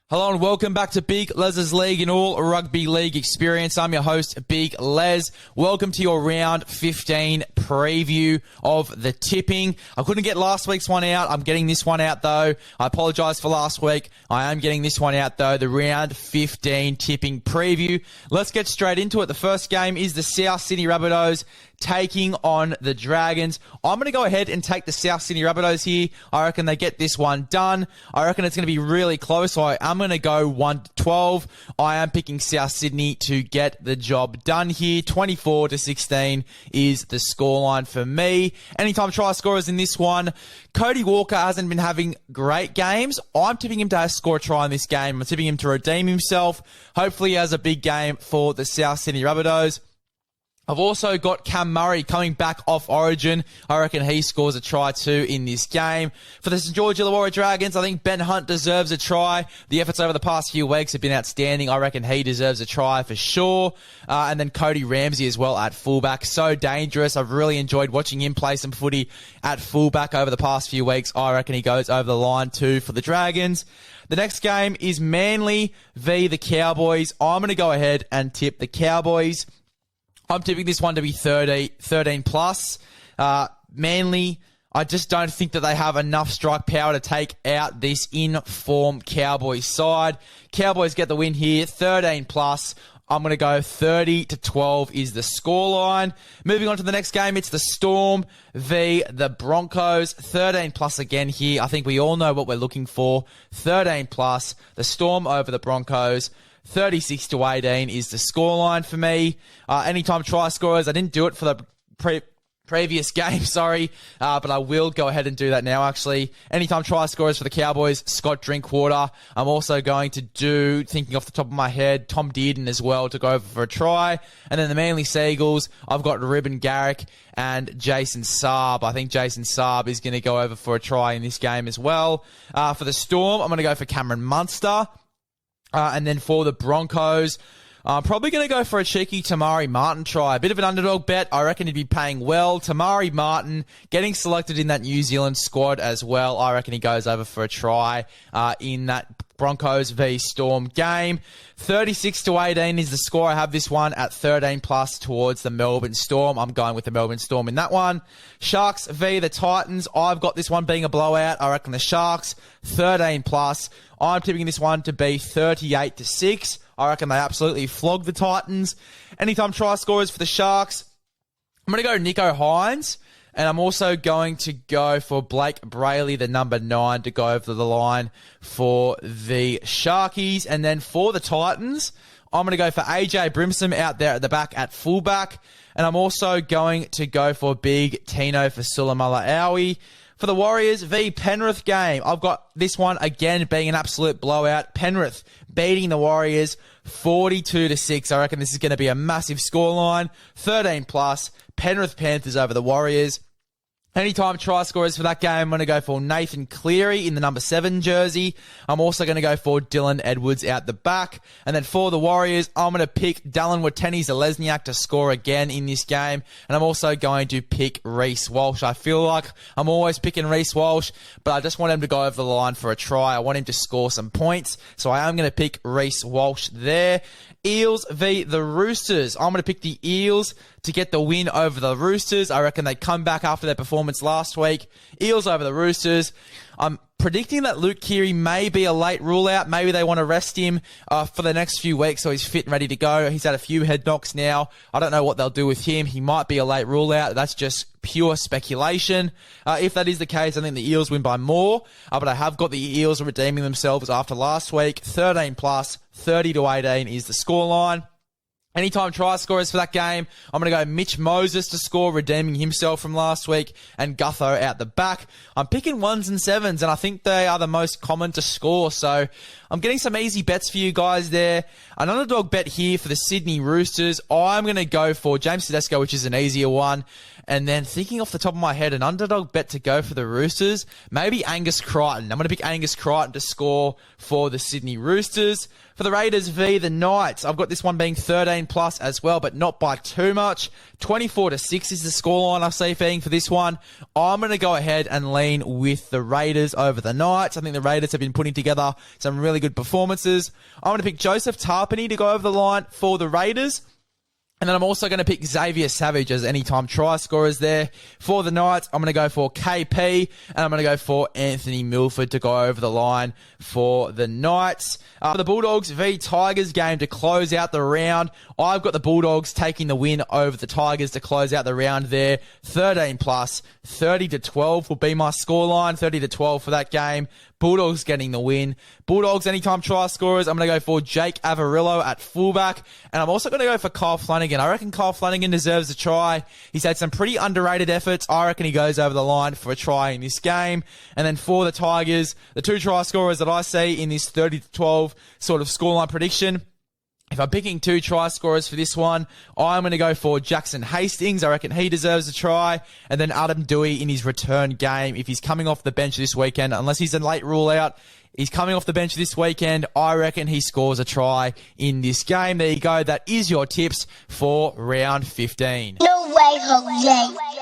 Hello and welcome back to Big Les's League and all rugby league experience. I'm your host, Big Les. Welcome to your round 15 preview of the tipping. I couldn't get last week's one out. I'm getting this one out though. I apologize for last week. I am getting this one out though. The round 15 tipping preview. Let's get straight into it. The first game is the South Sydney Rabbitohs taking on the Dragons. I'm going to go ahead and take the South Sydney Rabbitohs here. I reckon they get this one done. I reckon it's going to be really close. So I'm going to go 1-12. I am picking South Sydney to get the job done here. 24-16 is the scoreline for me. Anytime try scorers in this one. Cody Walker hasn't been having great games. I'm tipping him to score a try in this game. I'm tipping him to redeem himself. Hopefully he has a big game for the South Sydney Rabbitohs. I've also got Cam Murray coming back off Origin. I reckon he scores a try too in this game. For the St George Illawarra Dragons, I think Ben Hunt deserves a try. The efforts over the past few weeks have been outstanding. I reckon he deserves a try for sure. And then Cody Ramsey as well at fullback. So dangerous. I've really enjoyed watching him play some footy at fullback over the past few weeks. I reckon he goes over the line too for the Dragons. The next game is Manly v the Cowboys. I'm going to go ahead and tip the Cowboys. I'm tipping this one to be 13 plus. Manly, I just don't think that they have enough strike power to take out this in-form Cowboys side. Cowboys get the win here, 13 plus. I'm going to go 30-12 is the scoreline. Moving on to the next game, it's the Storm v the Broncos. 13 plus again here. I think we all know what we're looking for. 13 plus. The Storm over the Broncos. 36-18 is the scoreline for me. Anytime try scorers, I didn't do it for the previous game, but I will go ahead and do that now, actually. Anytime try scorers for the Cowboys, Scott Drinkwater. I'm also going to do, thinking off the top of my head, Tom Dearden as well to go over for a try. And then the Manly Seagulls, I've got Ruben Garrick and Jason Saab. I think Jason Saab is going to go over for a try in this game as well. For the Storm, I'm going to go for Cameron Munster. And then for the Broncos, I'm probably going to go for a cheeky Tamari Martin try. A bit of an underdog bet. I reckon he'd be paying well. Tamari Martin getting selected in that New Zealand squad as well. I reckon he goes over for a try in that Broncos v Storm game. 36-18 is the score. I have this one at 13 plus towards the Melbourne Storm. I'm going with the Melbourne Storm in that one. Sharks v the Titans. I've got this one being a blowout. I reckon the Sharks 13 plus. I'm tipping this one to be 38-6. I reckon they absolutely flog the Titans. Anytime try scorers for the Sharks. I'm going to go Nico Hines. And I'm also going to go for Blake Brayley, the number 9, to go over the line for the Sharkies. And then for the Titans, I'm going to go for AJ Brimson out there at the back at fullback. And I'm also going to go for Big Tino for Sulamala Aui. For the Warriors v Penrith game, I've got this one again being an absolute blowout. Penrith beating the Warriors 42-6. I reckon this is going to be a massive scoreline. 13 plus. Penrith Panthers over the Warriors. Anytime try scorers for that game, I'm going to go for Nathan Cleary in the number 7 jersey. I'm also going to go for Dylan Edwards out the back. And then for the Warriors, I'm going to pick Dallin Watene-Zelezniak to score again in this game. And I'm also going to pick Reece Walsh. I feel like I'm always picking Reece Walsh, but I just want him to go over the line for a try. I want him to score some points. So I am going to pick Reece Walsh there. Eels v the Roosters. I'm going to pick the Eels to get the win over the Roosters. I reckon they come back after their performance last week. Eels over the Roosters. I'm predicting that Luke Keary may be a late rule out. Maybe they want to rest him for the next few weeks so he's fit and ready to go. He's had a few head knocks now. I don't know what they'll do with him. He might be a late rule out. That's just pure speculation. If that is the case, I think the Eels win by more. But I have got the Eels redeeming themselves after last week. 13 plus, 30-18 is the scoreline. Anytime try scorers for that game, I'm going to go Mitch Moses to score, redeeming himself from last week, and Gutho out the back. I'm picking 1s and 7s, and I think they are the most common to score, so I'm getting some easy bets for you guys there. An underdog bet here for the Sydney Roosters. I'm going to go for James Tedesco, which is an easier one. And then thinking off the top of my head, an underdog bet to go for the Roosters, maybe Angus Crichton. I'm going to pick Angus Crichton to score for the Sydney Roosters. For the Raiders v the Knights, I've got this one being 13 13 plus as well, but not by too much. 24-6 is the scoreline I see feeding for this one. I'm going to go ahead and lean with the Raiders over the Knights. I think the Raiders have been putting together some really good performances. I'm going to pick Joseph Tarpany to go over the line for the Raiders. And then I'm also going to pick Xavier Savage as anytime try scorers there. For the Knights, I'm going to go for KP, and I'm going to go for Anthony Milford to go over the line for the Knights. For the Bulldogs v Tigers game to close out the round, I've got the Bulldogs taking the win over the Tigers to close out the round there. 13 plus, 30-12 will be my scoreline, 30-12 for that game. Bulldogs getting the win. Bulldogs anytime try scorers, I'm going to go for Jake Avarillo at fullback. And I'm also going to go for Kyle Flanagan. I reckon Kyle Flanagan deserves a try. He's had some pretty underrated efforts. I reckon he goes over the line for a try in this game. And then for the Tigers, the 2 try scorers that I see in this 30-12 sort of scoreline prediction, if I'm picking 2 try scorers for this one, I'm going to go for Jackson Hastings. I reckon he deserves a try. And then Adam Dewey in his return game. If he's coming off the bench this weekend, unless he's a late rule out, he's coming off the bench this weekend. I reckon he scores a try in this game. There you go. That is your tips for round 15. No way, Jose.